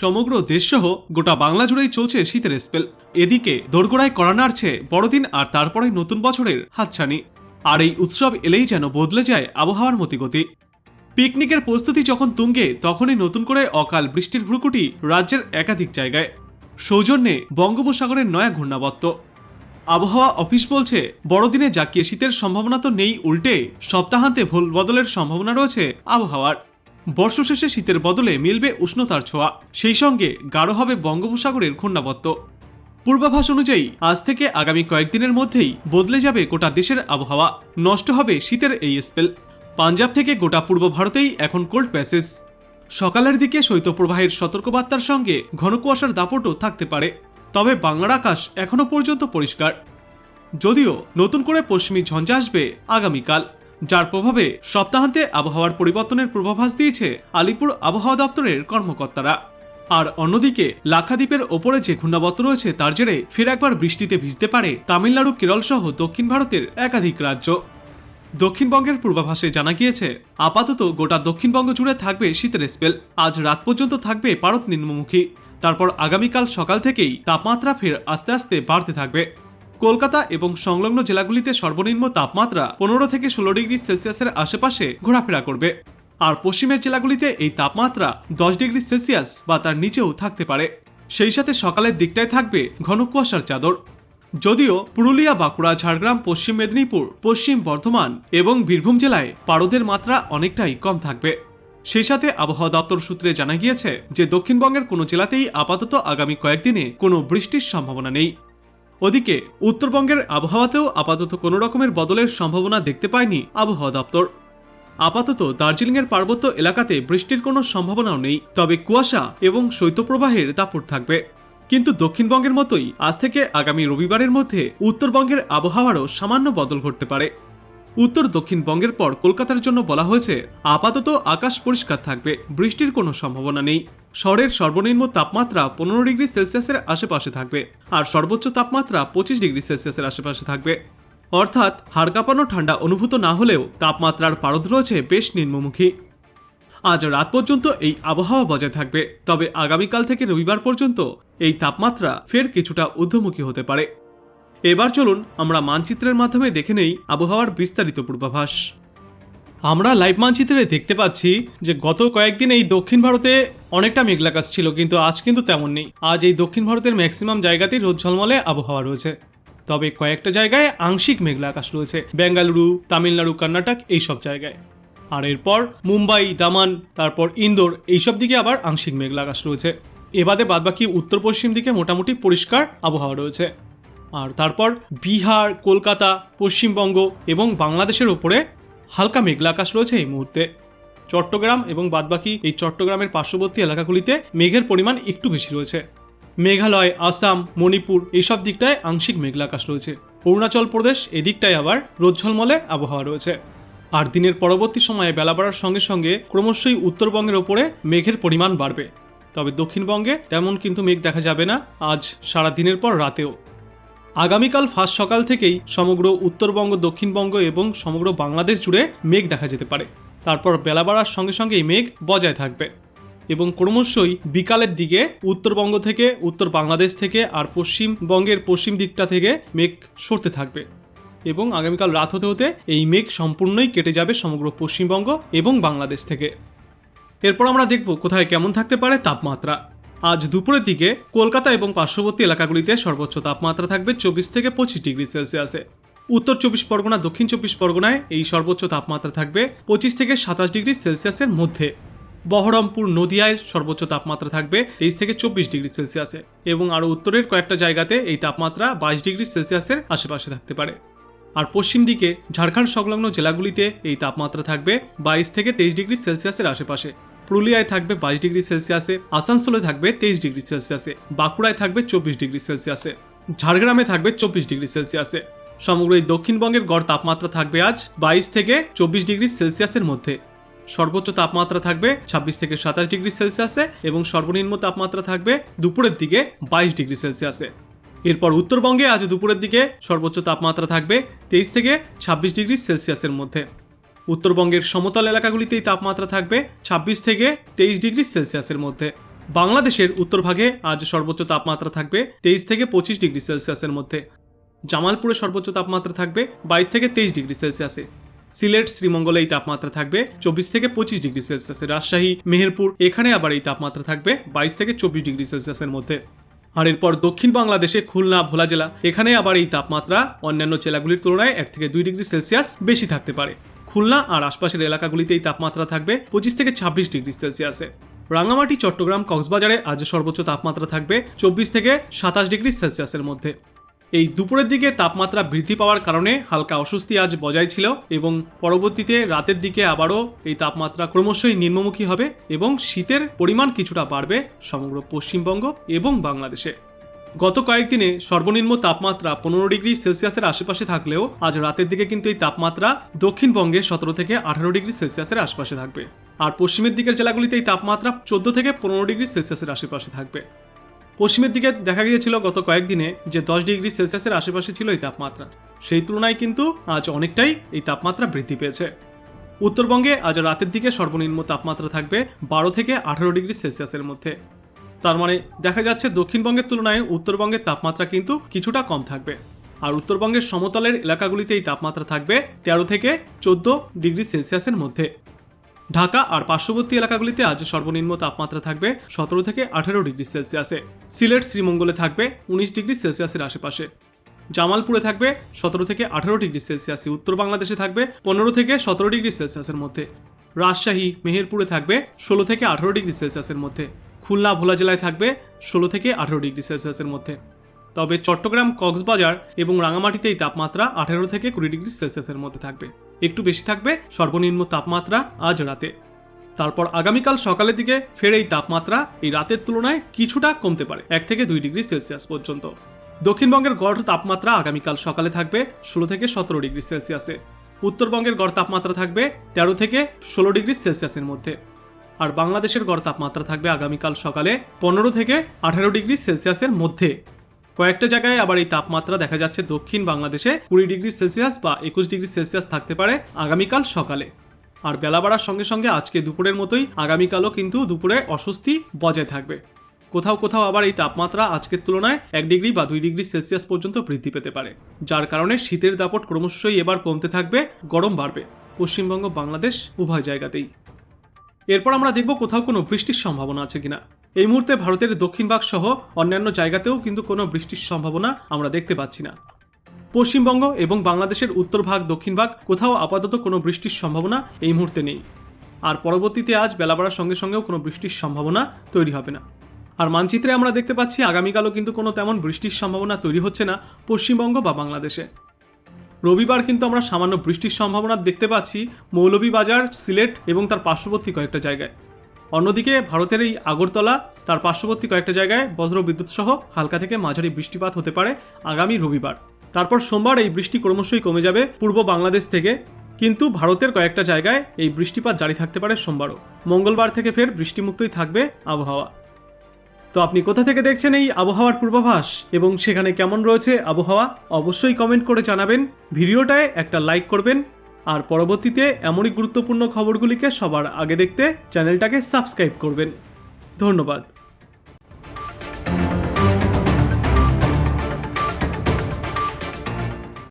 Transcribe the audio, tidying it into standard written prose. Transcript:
সমগ্র দেশসহ গোটা বাংলা জুড়েই চলছে শীতের স্পেল। এদিকে দোরগোড়ায় কড়া নাড়ছে বড়দিন আর তারপরে নতুন বছরের হাতছানি। আর এই উৎসব এলেই যেন বদলে যায় আবহাওয়ার মতিগতি। পিকনিকের প্রস্তুতি যখন তুঙ্গে, তখনই নতুন করে অকাল বৃষ্টির ভ্রুকুটি রাজ্যের একাধিক জায়গায়। সৌজন্যে বঙ্গোপসাগরের নয়া ঘূর্ণাবর্ত। আবহাওয়া অফিস বলছে, বড়দিনে জাকিয়ে শীতের সম্ভাবনা তো নেই, উল্টে সপ্তাহান্তে ভুল বদলের সম্ভাবনা রয়েছে আবহাওয়ার। বর্ষশেষে শীতের বদলে মিলবে উষ্ণতার ছোঁয়া, সেই সঙ্গে গাঢ় হবে বঙ্গোপসাগরের ঘূর্ণাবর্ত। পূর্বাভাস অনুযায়ী আজ থেকে আগামী কয়েকদিনের মধ্যেই বদলে যাবে গোটা দেশের আবহাওয়া, নষ্ট হবে শীতের এই স্পেল। পাঞ্জাব থেকে গোটা পূর্ব ভারতেই এখন কোল্ড প্যাসেজ। সকালের দিকে শৈত্যপ্রবাহের সতর্কবার্তার সঙ্গে ঘন কুয়াশার দাপটও থাকতে পারে, তবে বাংলার আকাশ এখনো পর্যন্ত পরিষ্কার। যদিও নতুন করে পশ্চিমী ঝঞ্ঝা আসবে আগামীকাল, যার প্রভাবে সপ্তাহান্তে আবহাওয়ার পরিবর্তনের পূর্বাভাস দিয়েছে আলিপুর আবহাওয়া দপ্তরের কর্মকর্তারা। আর অন্যদিকে লাক্ষাদ্বীপের ওপরে যে ঘূর্ণাবর্ত রয়েছে, তার জেরে ফের একবার বৃষ্টিতে ভিজতে পারে তামিলনাড়ু, কেরল সহ দক্ষিণ ভারতের একাধিক রাজ্য। দক্ষিণবঙ্গের পূর্বাভাসে জানা গিয়েছে, আপাতত গোটা দক্ষিণবঙ্গ জুড়ে থাকবে শীতের স্পেল। আজ রাত পর্যন্ত থাকবে পারদ নিম্নমুখী, তারপর আগামীকাল সকাল থেকেই তাপমাত্রা ফের আস্তে আস্তে বাড়তে থাকবে। কলকাতা এবং সংলগ্ন জেলাগুলিতে সর্বনিম্ন তাপমাত্রা 15 থেকে 16 ডিগ্রি সেলসিয়াসের আশেপাশে ঘোরাফেরা করবে। আর পশ্চিমের জেলাগুলিতে এই তাপমাত্রা 10 ডিগ্রি সেলসিয়াস বা তার নিচেও থাকতে পারে। সেই সাথে সকালের দিকটায় থাকবে ঘন কুয়াশার চাদর। যদিও পুরুলিয়া, বাঁকুড়া, ঝাড়গ্রাম, পশ্চিম মেদিনীপুর, পশ্চিম বর্ধমান এবং বীরভূম জেলায় পারদের মাত্রা অনেকটাই কম থাকবে। সেই সাথে আবহাওয়া দপ্তর সূত্রে জানা গিয়েছে যে দক্ষিণবঙ্গের কোনো জেলাতেই আপাতত আগামী কয়েকদিনে কোনো বৃষ্টির সম্ভাবনা নেই। ওদিকে উত্তরবঙ্গের আবহাওয়াতেও আপাতত কোনো রকমের বদলের সম্ভাবনা দেখতে পায়নি আবহাওয়া দপ্তর। আপাতত দার্জিলিংয়ের পার্বত্য এলাকাতে বৃষ্টির কোনো সম্ভাবনাও নেই, তবে কুয়াশা এবং শৈত্যপ্রবাহের দাপট থাকবে। কিন্তু দক্ষিণবঙ্গের মতোই আজ থেকে আগামী রবিবারের মধ্যে উত্তরবঙ্গের আবহাওয়ারও সামান্য বদল ঘটতে পারে। উত্তর দক্ষিণবঙ্গের পর কলকাতার জন্য বলা হয়েছে, আপাতত আকাশ পরিষ্কার থাকবে, বৃষ্টির কোনো সম্ভাবনা নেই। শহরের সর্বনিম্ন তাপমাত্রা 15 ডিগ্রি সেলসিয়াসের আশেপাশে থাকবে, আর সর্বোচ্চ তাপমাত্রা 25 ডিগ্রি সেলসিয়াসের আশেপাশে থাকবে। অর্থাৎ হাড় কাঁপানো ঠান্ডা অনুভূত না হলেও তাপমাত্রার পারদ রয়েছে বেশ নিম্নমুখী। আজ রাত পর্যন্ত এই আবহাওয়া বজায় থাকবে, তবে আগামীকাল থেকে রবিবার পর্যন্ত এই তাপমাত্রা ফের কিছুটা ঊর্ধ্বমুখী হতে পারে। এবার চলুন আমরা মানচিত্রের মাধ্যমে দেখে নেই আবহাওয়ার বিস্তারিত পূর্বাভাস। আমরা লাইভ মানচিত্রে দেখতে পাচ্ছি যে গত কয়েকদিন এই দক্ষিণ ভারতে অনেকটা মেঘলা আকাশ ছিল, কিন্তু আজ কিন্তু তেমন নেই। আজ এই দক্ষিণ ভারতের ম্যাক্সিমাম জায়গাতেই রোদ ঝলমলে আবহাওয়া রয়েছে, তবে কয়েকটা জায়গায় আংশিক মেঘলা আকাশ রয়েছে, বেঙ্গালুরু, তামিলনাড়ু, কর্ণাটক এইসব জায়গায়। আর এরপর মুম্বাই, দামান, তারপর ইন্দোর এইসব দিকে আবার আংশিক মেঘলা আকাশ রয়েছে। এবাদে বাদবাকি উত্তর পশ্চিম দিকে মোটামুটি পরিষ্কার আবহাওয়া রয়েছে। আর তারপর বিহার, কলকাতা, পশ্চিমবঙ্গ এবং বাংলাদেশের ওপরে হালকা মেঘলা আকাশ রয়েছে এই মুহূর্তে। চট্টগ্রাম এবং বাদবাকি এই চট্টগ্রামের পার্শ্ববর্তী এলাকাগুলিতে মেঘের পরিমাণ একটু বেশি রয়েছে। মেঘালয়, আসাম, মণিপুর এইসব দিকটায় আংশিক মেঘলা আকাশ রয়েছে। অরুণাচল প্রদেশ এদিকটায় আবার রোদ ঝলমলে আবহাওয়া রয়েছে। আর দিনের পরবর্তী সময়ে বেলা বাড়ার সঙ্গে সঙ্গে ক্রমশই উত্তরবঙ্গের ওপরে মেঘের পরিমাণ বাড়বে, তবে দক্ষিণবঙ্গে তেমন কিন্তু মেঘ দেখা যাবে না আজ সারা দিনের পর রাতেও। আগামীকাল ফার্স্ট সকাল থেকেই সমগ্র উত্তরবঙ্গ, দক্ষিণবঙ্গ এবং সমগ্র বাংলাদেশ জুড়ে মেঘ দেখা যেতে পারে। তারপর বেলা বাড়ার সঙ্গে সঙ্গে এই মেঘ বজায় থাকবে এবং ক্রমশই বিকালের দিকে উত্তরবঙ্গ থেকে, উত্তর বাংলাদেশ থেকে আর পশ্চিমবঙ্গের পশ্চিম দিকটা থেকে মেঘ সরতে থাকবে এবং আগামীকাল রাত হতে হতে এই মেঘ সম্পূর্ণই কেটে যাবে সমগ্র পশ্চিমবঙ্গ এবং বাংলাদেশ থেকে। এরপর আমরা দেখব কোথায় কেমন থাকতে পারে তাপমাত্রা। আজ দুপুরের দিকে কলকাতা এবং পার্শ্ববর্তী এলাকাগুলিতে সর্বোচ্চ তাপমাত্রা থাকবে 24 থেকে 25 ডিগ্রি সেলসিয়াসে। উত্তর 24 পরগনা, দক্ষিণ 24 পরগনায় এই সর্বোচ্চ তাপমাত্রা থাকবে 25 থেকে 27 ডিগ্রি সেলসিয়াসের মধ্যে। বহরমপুর, নদিয়ায় সর্বোচ্চ তাপমাত্রা থাকবে 23 থেকে 24 ডিগ্রি সেলসিয়াসে এবং আরও উত্তরের কয়েকটা জায়গাতে এই তাপমাত্রা 22 ডিগ্রি সেলসিয়াসের আশেপাশে থাকতে পারে। আর পশ্চিম দিকে ঝাড়খণ্ড সংলগ্ন জেলাগুলিতে এই তাপমাত্রা থাকবে 22 থেকে 23 ডিগ্রি সেলসিয়াসের আশেপাশে। পুরুলিয়ায় থাকবে 22 ডিগ্রি সেলসিয়াসে, আসানসোলে থাকবে 23 ডিগ্রি সেলসিয়াসে, বাঁকুড়ায় থাকবে 24 ডিগ্রি সেলসিয়াসে, ঝাড়গ্রামে থাকবে 24 ডিগ্রি সেলসিয়াসে। সমগ্র এই দক্ষিণবঙ্গের গড় তাপমাত্রা থাকবে আজ 22 থেকে 24 ডিগ্রি সেলসিয়াসের মধ্যে। সর্বোচ্চ তাপমাত্রা থাকবে 26 থেকে 27 ডিগ্রি সেলসিয়াসে এবং সর্বনিম্ন তাপমাত্রা থাকবে দুপুরের দিকে 22 ডিগ্রি সেলসিয়াসে। এরপর উত্তরবঙ্গে আজ দুপুরের দিকে সর্বোচ্চ তাপমাত্রা থাকবে 23 থেকে 26 ডিগ্রি সেলসিয়াসের মধ্যে। উত্তরবঙ্গের সমতল এলাকাগুলিতেই তাপমাত্রা থাকবে 26 থেকে 23 ডিগ্রি সেলসিয়াসের মধ্যে। বাংলাদেশের উত্তরভাগে আজ সর্বোচ্চ তাপমাত্রা থাকবে 23 থেকে 25 ডিগ্রি সেলসিয়াসের মধ্যে। জামালপুরে সর্বোচ্চ তাপমাত্রা থাকবে 22 থেকে 23 ডিগ্রি সেলসিয়াসে। সিলেট শ্রীমঙ্গলে এই তাপমাত্রা থাকবে 24 থেকে 25 ডিগ্রি সেলসিয়াসে। রাজশাহী মেহেরপুর এখানে আবার এই তাপমাত্রা থাকবে 22 থেকে 24 ডিগ্রি সেলসিয়াসের মধ্যে। আর এরপর দক্ষিণ বাংলাদেশে খুলনা ভোলা জেলা এখানে আবার এই তাপমাত্রা অন্যান্য জেলাগুলির তুলনায় 1 থেকে 2 ডিগ্রি সেলসিয়াস বেশি থাকতে পারে। খুলনা আর আশপাশের এলাকাগুলিতে এই তাপমাত্রা থাকবে 25 থেকে 26 ডিগ্রি সেলসিয়াসে। রাঙামাটি চট্টগ্রাম কক্সবাজারে আজ সর্বোচ্চ তাপমাত্রা থাকবে 24 থেকে 27 ডিগ্রি সেলসিয়াসের মধ্যে। এই দুপুরের দিকে তাপমাত্রা বৃদ্ধি পাওয়ার কারণে হালকা অস্বস্তি আজ বজায় ছিল এবং পরবর্তীতে রাতের দিকে আবারও এই তাপমাত্রা ক্রমশই নিম্নমুখী হবে এবং শীতের পরিমাণ কিছুটা বাড়বে সমগ্র পশ্চিমবঙ্গ এবং বাংলাদেশে। গত কয়েকদিনে সর্বনিম্ন তাপমাত্রা 15 ডিগ্রি সেলসিয়াসের আশেপাশে থাকলেও আজ রাতের দিকে কিন্তু এই তাপমাত্রা দক্ষিণবঙ্গে 17 থেকে 18 ডিগ্রি সেলসিয়াসের আশেপাশে থাকবে। আর পশ্চিমের দিকের জেলাগুলিতে এই তাপমাত্রা 14 থেকে 15 ডিগ্রি সেলসিয়াসের আশেপাশে থাকবে। পশ্চিমের দিকে দেখা গিয়েছিল গত কয়েকদিনে যে 10 ডিগ্রি সেলসিয়াসের আশেপাশে ছিল এই তাপমাত্রা, সেই তুলনায় কিন্তু আজ অনেকটাই এই তাপমাত্রা বৃদ্ধি পেয়েছে। উত্তরবঙ্গে আজ রাতের দিকে সর্বনিম্ন তাপমাত্রা থাকবে 12 থেকে 18 ডিগ্রি সেলসিয়াসের মধ্যে। তার মানে দেখা যাচ্ছে দক্ষিণবঙ্গের তুলনায় উত্তরবঙ্গের তাপমাত্রা কিন্তু কিছুটা কম থাকবে। আর উত্তরবঙ্গের সমতলের এলাকাগুলিতে এই তাপমাত্রা থাকবে 13 থেকে 14 ডিগ্রি সেলসিয়াসের মধ্যে। ঢাকা আর পার্শ্ববর্তী এলাকাগুলিতে আজ সর্বনিম্ন তাপমাত্রা থাকবে 17 থেকে 18 ডিগ্রি সেলসিয়াসে। সিলেট শ্রীমঙ্গলে থাকবে 19 ডিগ্রি সেলসিয়াসের আশেপাশে। জামালপুরে থাকবে 17 থেকে 18 ডিগ্রি সেলসিয়াসে। উত্তর বাংলাদেশে থাকবে 15 থেকে 17 ডিগ্রি সেলসিয়াসের মধ্যে। রাজশাহী মেহেরপুরে থাকবে 16 থেকে 18 ডিগ্রি সেলসিয়াসের মধ্যে। খুলনা ভোলা জেলায় থাকবে 16 থেকে 18 ডিগ্রি সেলসিয়াসের মধ্যে। তবে চট্টগ্রাম কক্সবাজার এবং রাঙামাটিতে এই তাপমাত্রা 18 থেকে 20 ডিগ্রি সেলসিয়াসের মধ্যে থাকবে। একটু বেশি থাকবে সর্বনিম্ন তাপমাত্রা আজ রাতে। তারপর আগামীকাল সকালের দিকে ফের এই তাপমাত্রা এই রাতের তুলনায় কিছুটা কমতে পারে 1 থেকে 2 ডিগ্রি সেলসিয়াস পর্যন্ত। দক্ষিণবঙ্গের গড় তাপমাত্রা আগামীকাল সকালে থাকবে 16 থেকে 17 ডিগ্রি সেলসিয়াসে। উত্তরবঙ্গের গড় তাপমাত্রা থাকবে 13 থেকে 16 ডিগ্রি সেলসিয়াসের মধ্যে। আর বাংলাদেশের গড় তাপমাত্রা থাকবে আগামীকাল সকালে 15 থেকে 18 ডিগ্রি সেলসিয়াসের মধ্যে। কয়েকটা জায়গায় আবার এই তাপমাত্রা দেখা যাচ্ছে দক্ষিণ বাংলাদেশে 20 ডিগ্রি সেলসিয়াস বা 21 ডিগ্রি সেলসিয়াস থাকতে পারে আগামীকাল সকালে। আর বেলা বাড়ার সঙ্গে সঙ্গে আজকে দুপুরের মতোই আগামীকালও কিন্তু দুপুরে অস্বস্তি বজায় থাকবে। কোথাও কোথাও আবার এই তাপমাত্রা আজকের তুলনায় 1 ডিগ্রি বা 2 ডিগ্রি সেলসিয়াস পর্যন্ত বৃদ্ধি পেতে পারে, যার কারণে শীতের দাপট ক্রমশই এবার কমতে থাকবে, গরম বাড়বে পশ্চিমবঙ্গ বাংলাদেশ উভয় জায়গাতেই। এরপর আমরা দেখব কোথাও কোনো বৃষ্টির সম্ভাবনা আছে কিনা। এই মুহূর্তে ভারতের দক্ষিণ ভাগ সহ অন্যান্য জায়গাতেও কিন্তু কোনো বৃষ্টির সম্ভাবনা আমরা দেখতে পাচ্ছি না। পশ্চিমবঙ্গ এবং বাংলাদেশের উত্তর ভাগ দক্ষিণ ভাগ কোথাও আপাতত কোনো বৃষ্টির সম্ভাবনা এই মুহূর্তে নেই। আর পরবর্তীতে আজ বেলা বাড়ার সঙ্গে সঙ্গেও কোনো বৃষ্টির সম্ভাবনা তৈরি হবে না। আর মানচিত্রে আমরা দেখতে পাচ্ছি আগামীকালও কিন্তু কোনো তেমন বৃষ্টির সম্ভাবনা তৈরি হচ্ছে না পশ্চিমবঙ্গ বা বাংলাদেশে। রবিবার কিন্তু আমরা সামান্য বৃষ্টির সম্ভাবনা দেখতে পাচ্ছি মৌলভীবাজার, সিলেট এবং তার পার্শ্ববর্তী কয়েকটা জায়গায়। অন্যদিকে ভারতের এই আগরতলা তার পার্শ্ববর্তী কয়েকটা জায়গায় বজ্র বিদ্যুৎ সহ হালকা থেকে মাঝারি বৃষ্টিপাত হতে পারে আগামী রবিবার। তারপর সোমবার এই বৃষ্টি ক্রমশই কমে যাবে পূর্ব বাংলাদেশ থেকে, কিন্তু ভারতের কয়েকটা জায়গায় এই বৃষ্টিপাত জারি থাকতে পারে সোমবারও। মঙ্গলবার থেকে ফের বৃষ্টিমুক্তই থাকবে আবহাওয়া। তো আপনি কোথা থেকে দেখছেন এই আবহাওয়ার পূর্বাভাস এবং সেখানে কেমন রয়েছে আবহাওয়া অবশ্যই কমেন্ট করে জানাবেন। ভিডিওটায় একটা লাইক করবেন আর পরবর্তীতে এমনই গুরুত্বপূর্ণ খবরগুলিকে সবার আগে দেখতে চ্যানেলটাকে সাবস্ক্রাইব করবেন। ধন্যবাদ।